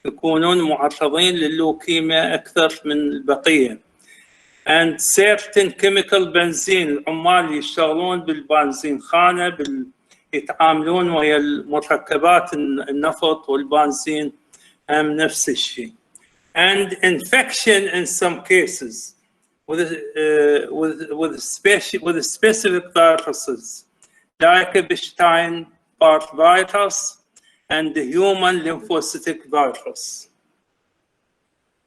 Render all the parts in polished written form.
يكونون معرضين لللوكيميا أكثر من البقية. and certain chemical بنزين، العمال اللي يشتغلون بالبنزين خانة يتعاملون ويا المركبات النفط والبنزين هم نفس الشيء. and infection in some cases with specific viruses like Epstein-Barr virus and the human lymphocytic virus.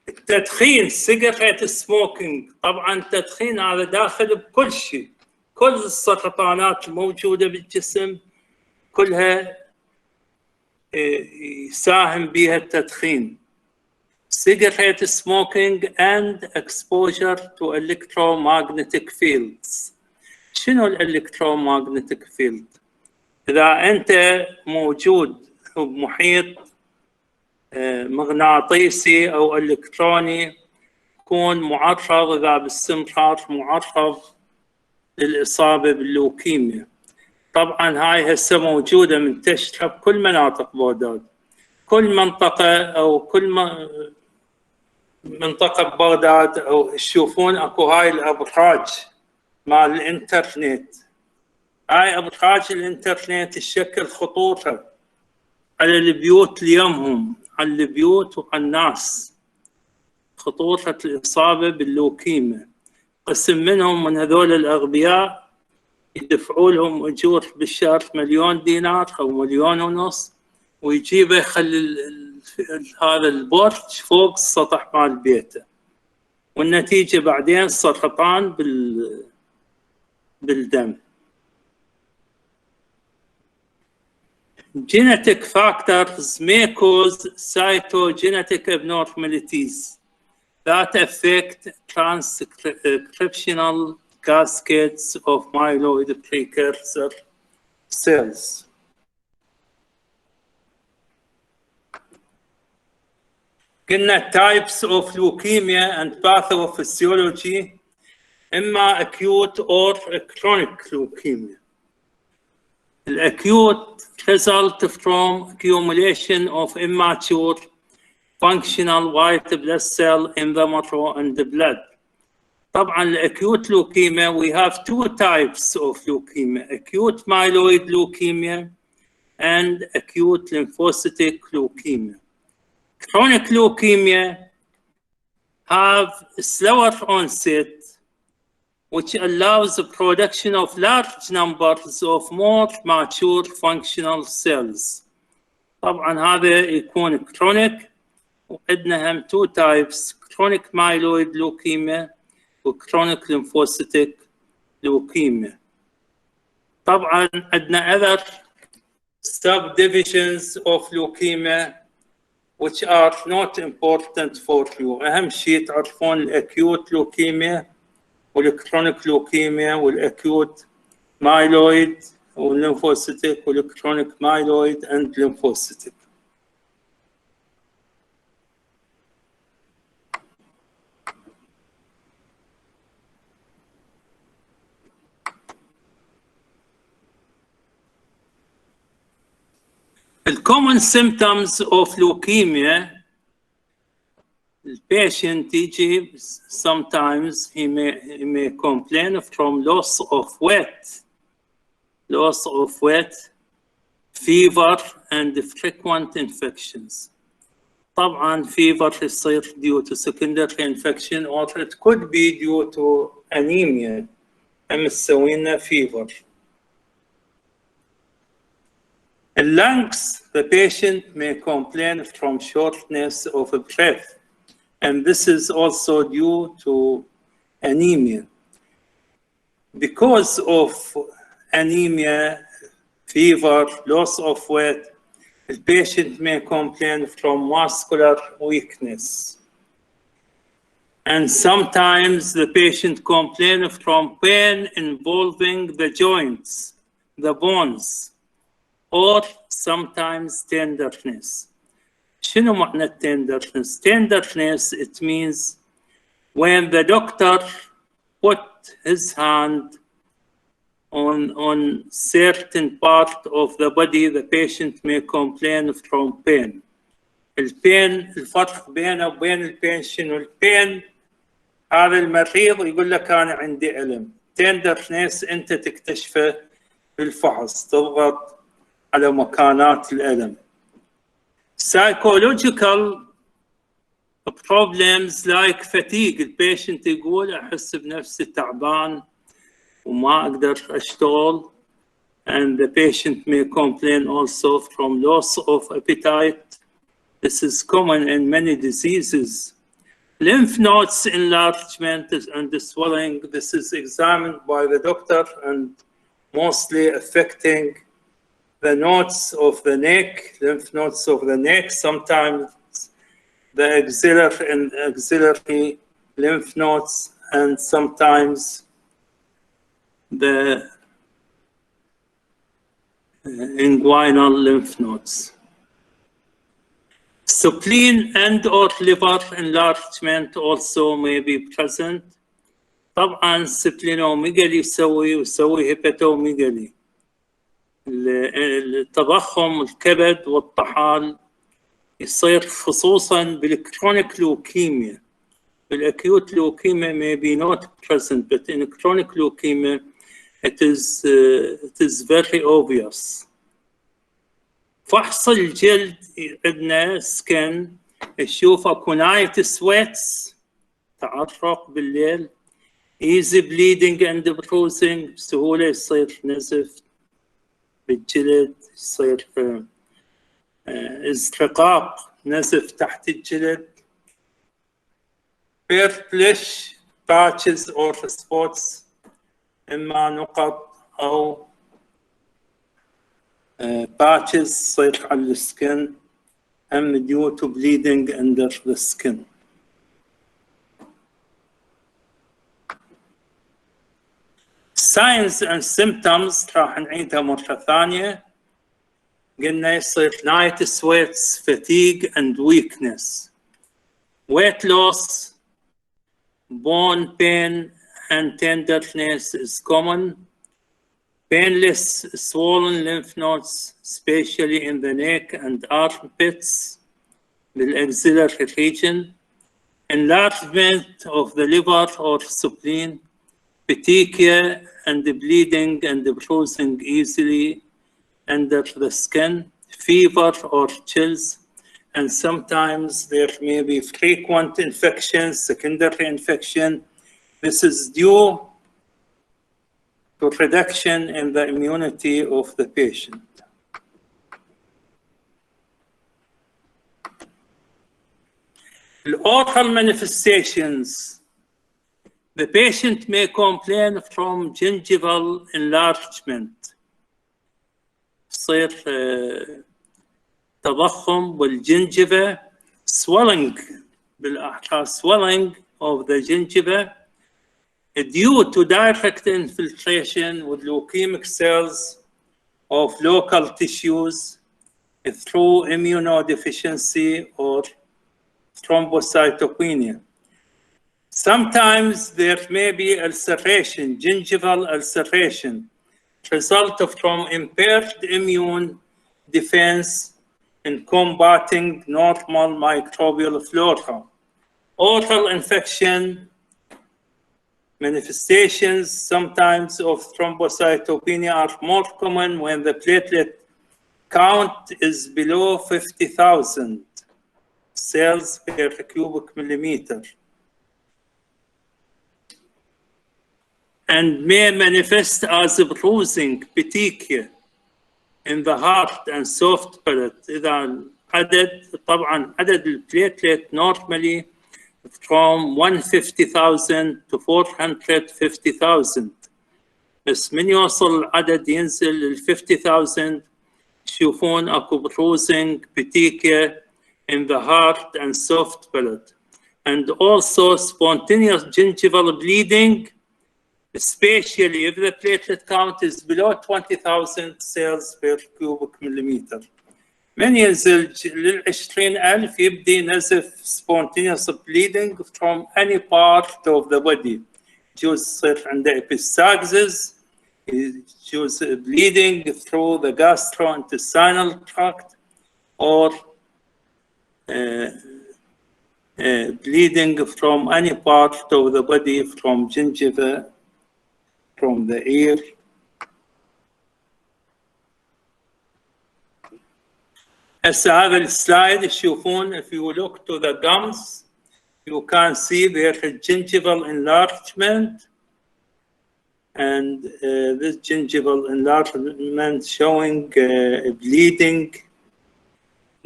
التدخين cigarette smoking، طبعا التدخين هذا داخل بكل شيء، كل السرطانات الموجودة بالجسم كلها يساهم بها التدخين. cigarette smoking and exposure to electromagnetic fields. شنو الالكترومagnetic field؟ إذا أنت موجود بمحيط مغناطيسي أو إلكتروني تكون معرض إذا باستمرار معرض للإصابة باللوكيميا. طبعا هاي هسه موجودة منتشرة بكل مناطق بغداد، كل منطقة أو كل منطقة ببغداد أو تشوفون أكو هاي الأبراج مال الإنترنت. هاي أبراج الإنترنت تشكل خطورة على البيوت اليمهم، على البيوت وعلى الناس، خطورة الإصابة باللوكيميا. قسم منهم من هذول الأغبياء يدفعوا لهم أجور بالشهر 1,000,000 دينار أو 1,500,000 ويجيبه يخلي هذا البرج فوق السطح مال بيته، والنتيجة بعدين سرطان بالدم. Genetic factors may cause cytogenetic abnormalities that affect transcriptional cascades of myeloid precursor cells. قلنا types of leukemia and pathophysiology، إما acute or chronic leukemia. Acute result from accumulation of immature functional white blood cell in the marrow and the blood. طبعا acute leukemia we have two types of leukemia: acute myeloid leukemia and acute lymphocytic leukemia. Chronic leukemia have slower onset, which allows the production of large numbers of more mature functional cells. طبعا هذا يكون chronic، وعندنا هم two types: chronic myeloid leukemia و chronic lymphocytic leukemia. طبعا عندنا other subdivisions of leukemia which are not important for you. أهم شيء تعرفون الأكيوت لوكيميا والكرونيك لوكيميا والأكيوت مايلويد والليمفوسيتيك والكرونيك مايلويد and lymphocytic. The common symptoms of leukemia, the patient sometimes he may complain from loss of weight, fever and frequent infections. طبعا fever يصير due to secondary infection or it could be due to anemia. مسوينا fever. In lungs, the patient may complain from shortness of breath, and this is also due to anemia. Because of anemia, fever, loss of weight, the patient may complain from muscular weakness. And sometimes the patient complains from pain involving the joints, the bones, or sometimes tenderness. شنو معنى tenderness? Tenderness, it means when the doctor put his hand on certain part of the body, the patient may complain from pain. البين الفرق بينه وبين البين شنو؟ البين هذا المريض يقول لك أنا عندي ألم، تندرنس أنت تكتشفه بالفحص، تضغط على مكانات الألم. Psychological problems like fatigue، البيشنت يقول أحس بنفسي تعبان وما أقدر أشتغل. And the patient may complain also from loss of appetite. This is common in many diseases. Lymph nodes enlargement and the swelling, this is examined by the doctor and mostly affecting the nodes of the neck, lymph nodes of the neck, sometimes the axillary lymph nodes, and sometimes the inguinal lymph nodes. Spleen and or liver enlargement also may be present. طبعا سبلينوميجالي يسوي هيباتوميجالي. التضخم الكبد والطحال يصير خصوصا بالكرونيك لوكيميا. بالacute leukemia may be not present, but in chronic leukemia it is very obvious. فحص الجلد عندنا سكن، نشوف اكو نايت سويتس، تعرق بالليل، easy bleeding and bruising، بسهولة يصير نزف بالجلد، يصير ازرقاق نزف تحت الجلد، purplish patches or spots، إما نقط أو patches تصير على السكن due to bleeding under the skin. Signs and symptoms راح نعيدها مرة ثانية. قلنا يصير night sweats, fatigue and weakness, weight loss, bone pain and tenderness is common. Painless swollen lymph nodes, especially in the neck and armpits, the axillary region. Enlargement of the liver or spleen, petechia and the bleeding and the bruising easily under the skin, fever or chills, and sometimes there may be frequent infections, secondary infection. This is due to reduction in the immunity of the patient. The oral manifestations, the patient may complain from gingival enlargement. يصير تضخم بالجنجفة، swelling بالأحرى swelling of the gingiva due to direct infiltration with leukemic cells of local tissues through immunodeficiency or thrombocytopenia. Sometimes there may be ulceration, gingival ulceration, result from impaired immune defense in combating normal microbial flora. Oral infection manifestations sometimes of thrombocytopenia are more common when the platelet count is below 50,000 cells per cubic millimeter, and may manifest as bruising, petechia in the heart and soft palate. إذا طبعا عدد البليتلت normally from 150,000 to 450,000. بس من يوصل العدد ينزل ل 50,000 تشوفون اكو bruising, petechia in the heart and soft palate, and also spontaneous gingival bleeding, especially if the platelet count is below 20,000 cells per cubic millimeter. من ينزل لل 20,000 يبدي نزف spontaneous bleeding from any part of the body. يجوز يصير عنده epistaxis, يجوز bleeding through the gastrointestinal tract, or bleeding from any part of the body, from gingiva, from the ear. هسه هذا السلايد تشوفون if you look to the gums you can see there is gingival enlargement, and this gingival enlargement showing bleeding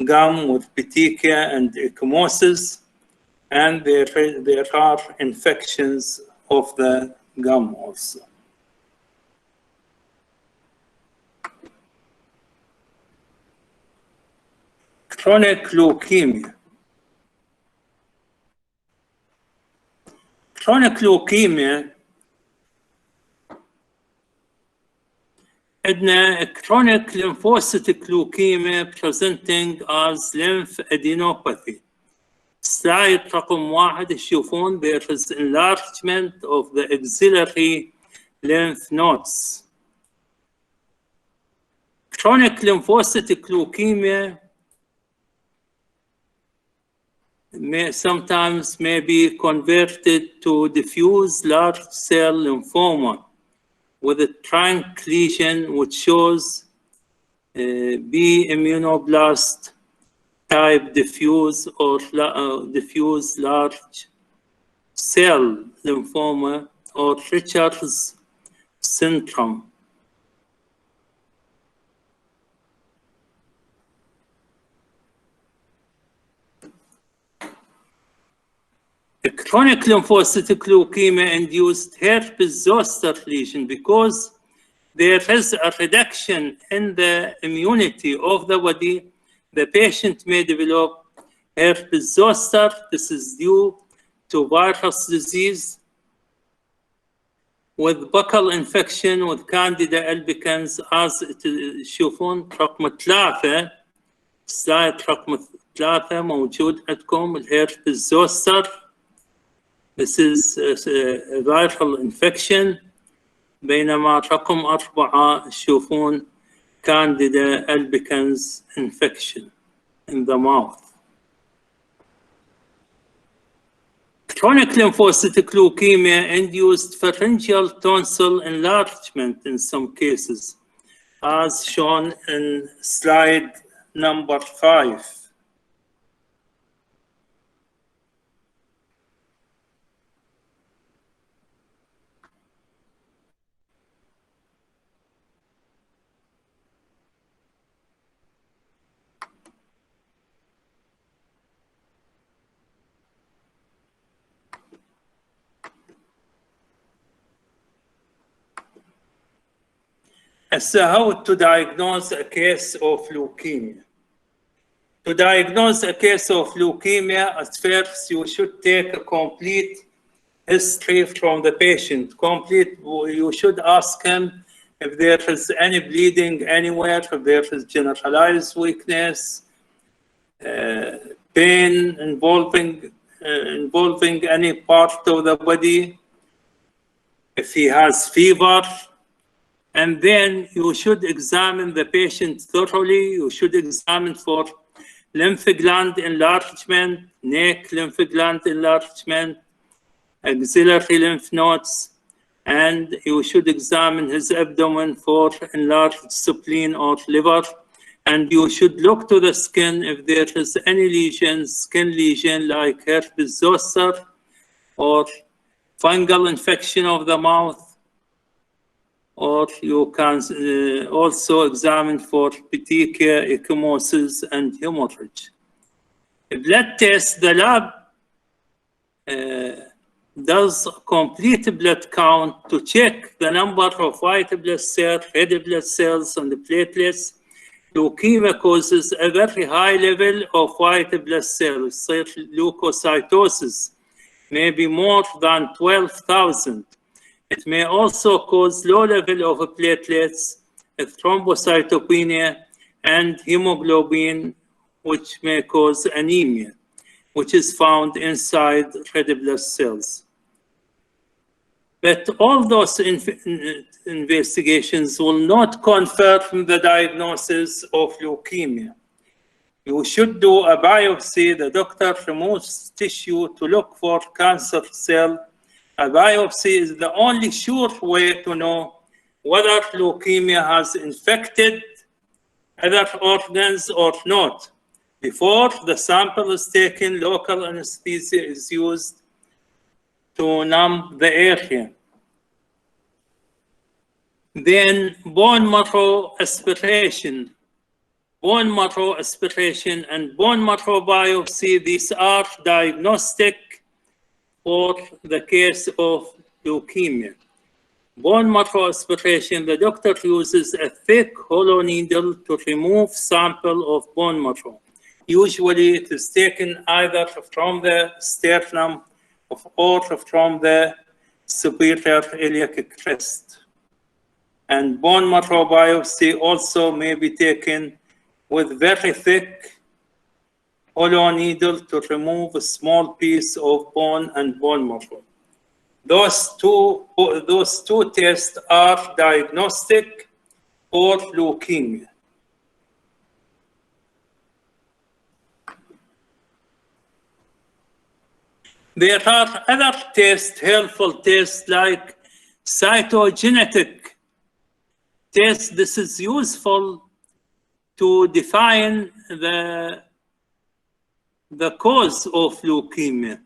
gum with petechia and ecchymosis, and there are infections of the gum also. Chronic leukemia. Chronic leukemia عندنا chronic lymphocytic leukemia presenting as lymphadenopathy. Slide رقم 1 تشوفون there is enlargement of the axillary lymph nodes. Chronic lymphocytic leukemia sometimes may be converted to diffuse large cell lymphoma with a trunk lesion which shows B immunoblast type diffuse or diffuse large cell lymphoma or Richard's syndrome. A chronic lymphocytic leukemia induced herpes zoster lesion because there is a reduction in the immunity of the body. The patient may develop herpes zoster. This is due to virus disease with buccal infection with Candida albicans as تشوفون رقم 3 سلايد رقم 3 موجود عندكم الهربس زوستر. This is a viral infection. بينما رقم 4 تشوفون Candida albicans infection in the mouth. Chronic lymphocytic leukemia induced pharyngeal tonsil enlargement in some cases, as shown in slide number 5. So how to diagnose a case of leukemia? To diagnose a case of leukemia, at first you should take a complete history from the patient. You should ask him if there is any bleeding anywhere, if there is generalized weakness, pain involving any part of the body, if he has fever. And then you should examine the patient thoroughly. You should examine for lymph gland enlargement, neck lymph gland enlargement, axillary lymph nodes, and you should examine his abdomen for enlarged spleen or liver. And you should look to the skin if there is any lesion, skin lesion like herpes zoster or fungal infection of the mouth. Or you can also examine for petechia, ecchymosis, and hemorrhage. A blood test, the lab does a complete blood count to check the number of white blood cells, red blood cells, and the platelets. Leukemia causes a very high level of white blood cells. Leukocytosis may be more than 12,000. It may also cause low level of platelets, thrombocytopenia, and hemoglobin, which may cause anemia, which is found inside red blood cells. But all those investigations will not confirm the diagnosis of leukemia. You should do a biopsy. The doctor removes tissue to look for cancer cell. A biopsy is the only sure way to know whether leukemia has infected other organs or not. Before the sample is taken, local anesthesia is used to numb the area. Then bone marrow aspiration. Bone marrow aspiration and bone marrow biopsy, these are diagnostic for the case of leukemia. Bone marrow aspiration, the doctor uses a thick hollow needle to remove sample of bone marrow. Usually it is taken either from the sternum or from the superior iliac crest. And bone marrow biopsy also may be taken with very thick hollow needle to remove a small piece of bone and bone marrow. Those two tests are diagnostic for leukemia. There are other tests, helpful tests like cytogenetic tests. This is useful to define the cause of leukemia.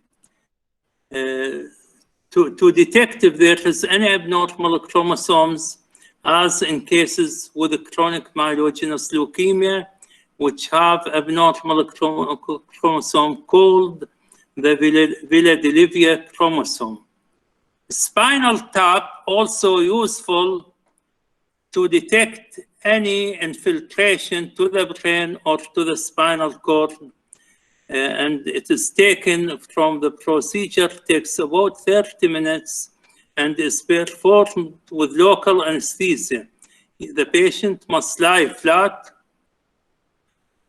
To detect if there is any abnormal chromosomes, as in cases with chronic myelogenous leukemia, which have abnormal chromosome called the Philadelphia chromosome. Spinal tap also useful to detect any infiltration to the brain or to the spinal cord. And it is taken from the procedure, takes about 30 minutes and is performed with local anesthesia. The patient must lie flat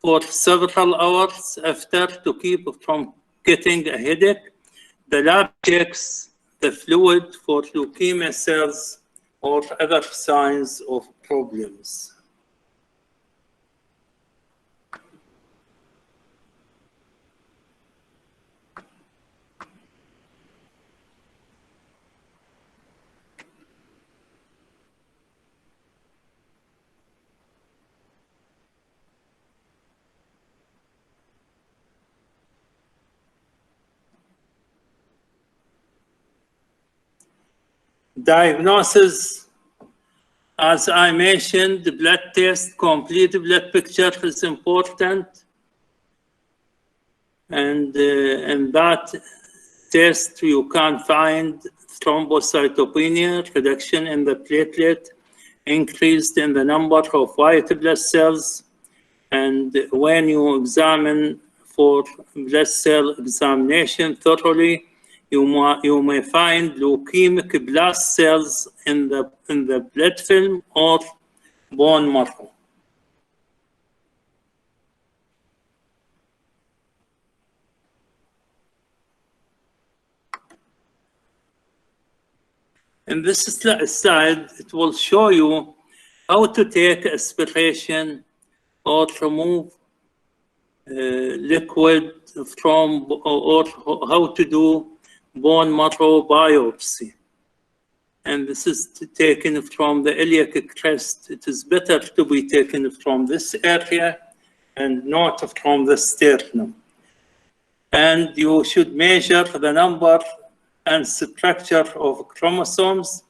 for several hours after to keep from getting a headache. The lab checks the fluid for leukemia cells or other signs of problems. Diagnosis, as I mentioned, the blood test, complete blood picture is important. And in that test, you can find thrombocytopenia, reduction in the platelet, increase in the number of white blood cells. And when you examine for blood cell examination thoroughly, you may find leukemic blast cells in the blood film or bone marrow. In this slide, it will show you how to take aspiration or remove liquid from, or how to do bone marrow biopsy. And this is taken from the iliac crest. It is better to be taken from this area and not from the sternum. And you should measure the number and structure of chromosomes,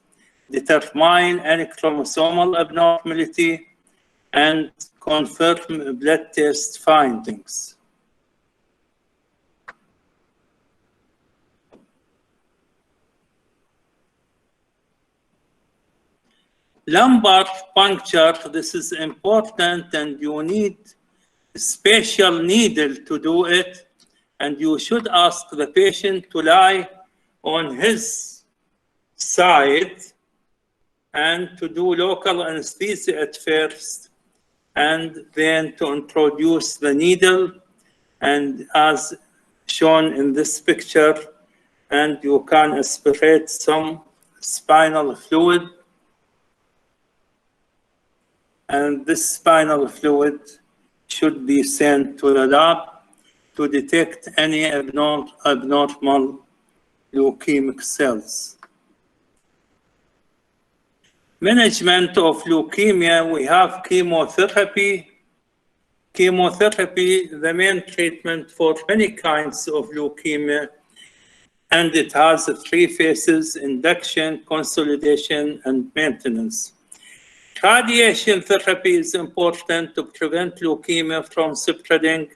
determine any chromosomal abnormality, and confirm blood test findings. Lumbar puncture, this is important, and you need a special needle to do it. And you should ask the patient to lie on his side and to do local anesthesia at first, and then to introduce the needle, and as shown in this picture, and you can aspirate some spinal fluid. And this spinal fluid should be sent to the lab to detect any abnormal leukemic cells. Management of leukemia, we have chemotherapy. Chemotherapy, the main treatment for many kinds of leukemia, and it has 3 phases: induction, consolidation, and maintenance. Radiation therapy is important to prevent leukemia from spreading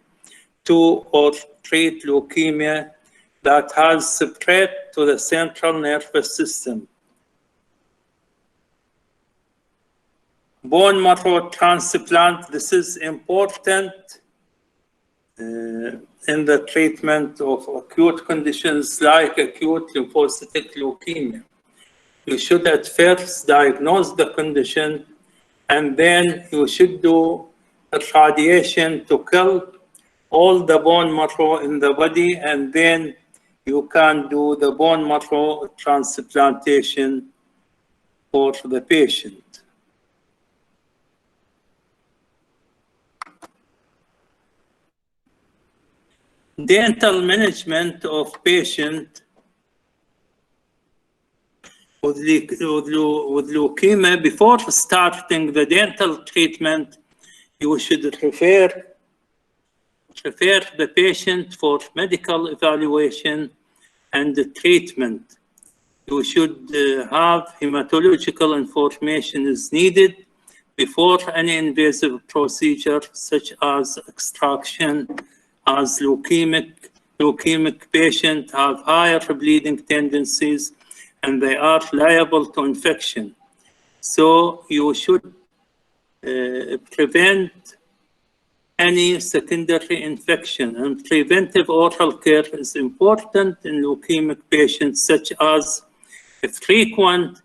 to or treat leukemia that has spread to the central nervous system. Bone marrow transplant, this is important in the treatment of acute conditions like acute lymphocytic leukemia. You should at first diagnose the condition, and then you should do a radiation to kill all the bone marrow in the body, and then you can do the bone marrow transplantation for the patient. Dental management of patient with leukemia. Before starting the dental treatment, you should refer the patient for medical evaluation and treatment. You should have hematological information is needed before any invasive procedure such as extraction, as leukemic patients have higher bleeding tendencies and they are liable to infection. So you should prevent any secondary infection, and preventive oral care is important in leukemic patients, such as a frequent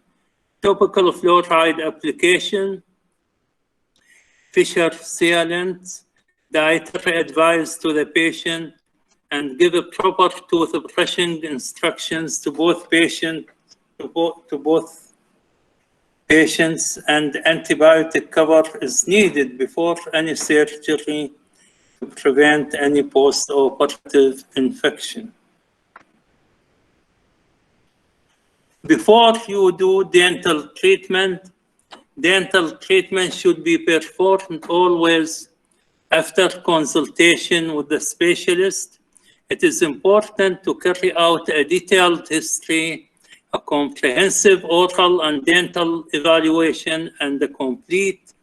topical fluoride application, fissure sealants, dietary advice to the patient, and give a proper tooth brushing instructions to both patients, and antibiotic cover is needed before any surgery to prevent any post-operative infection. Before you do dental treatment should be performed always after consultation with the specialist. It is important to carry out a detailed history, a comprehensive oral and dental evaluation, and a complete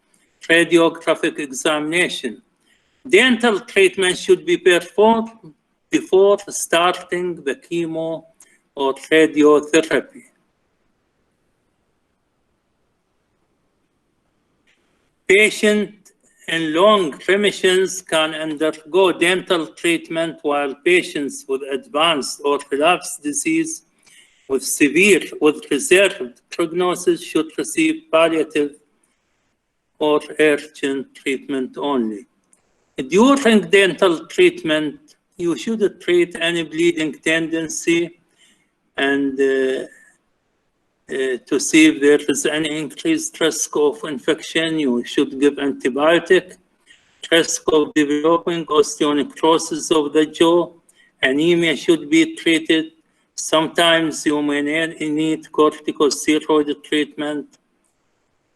radiographic examination. Dental treatment should be performed before starting the chemo or radiotherapy. Patients in long remissions can undergo dental treatment, while patients with advanced or relapsed disease with reserved prognosis should receive palliative or urgent treatment only. During dental treatment, you should treat any bleeding tendency and to see if there is any increased risk of infection. You should give antibiotic. Risk of developing osteonecrosis of the jaw, anemia should be treated. Sometimes you may need corticosteroid treatment,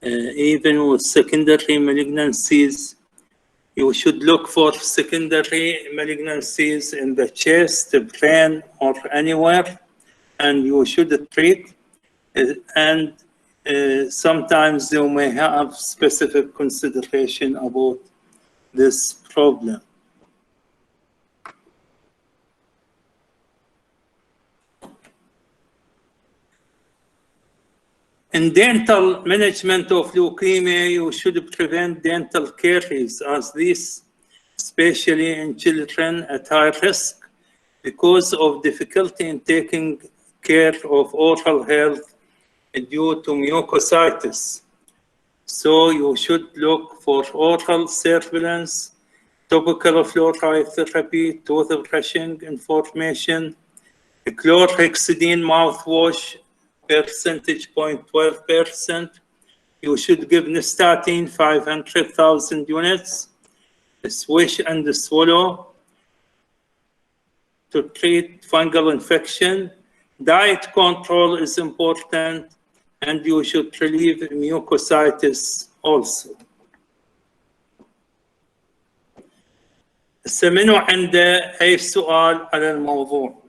even with secondary malignancies. You should look for secondary malignancies in the chest, the brain, or anywhere, and you should treat. And sometimes you may have specific consideration about this problem. In dental management of leukemia, you should prevent dental caries, as these, especially in children at high risk, because of difficulty in taking care of oral health due to mucositis. So you should look for oral surveillance, topical fluoride therapy, tooth brushing information, chlorhexidine mouthwash, percentage 0.12%. You should give nystatin 500,000 units. swish and swallow to treat fungal infection. Diet control is important, and you should relieve mucositis also. هسه منو عنده أي سؤال على الموضوع؟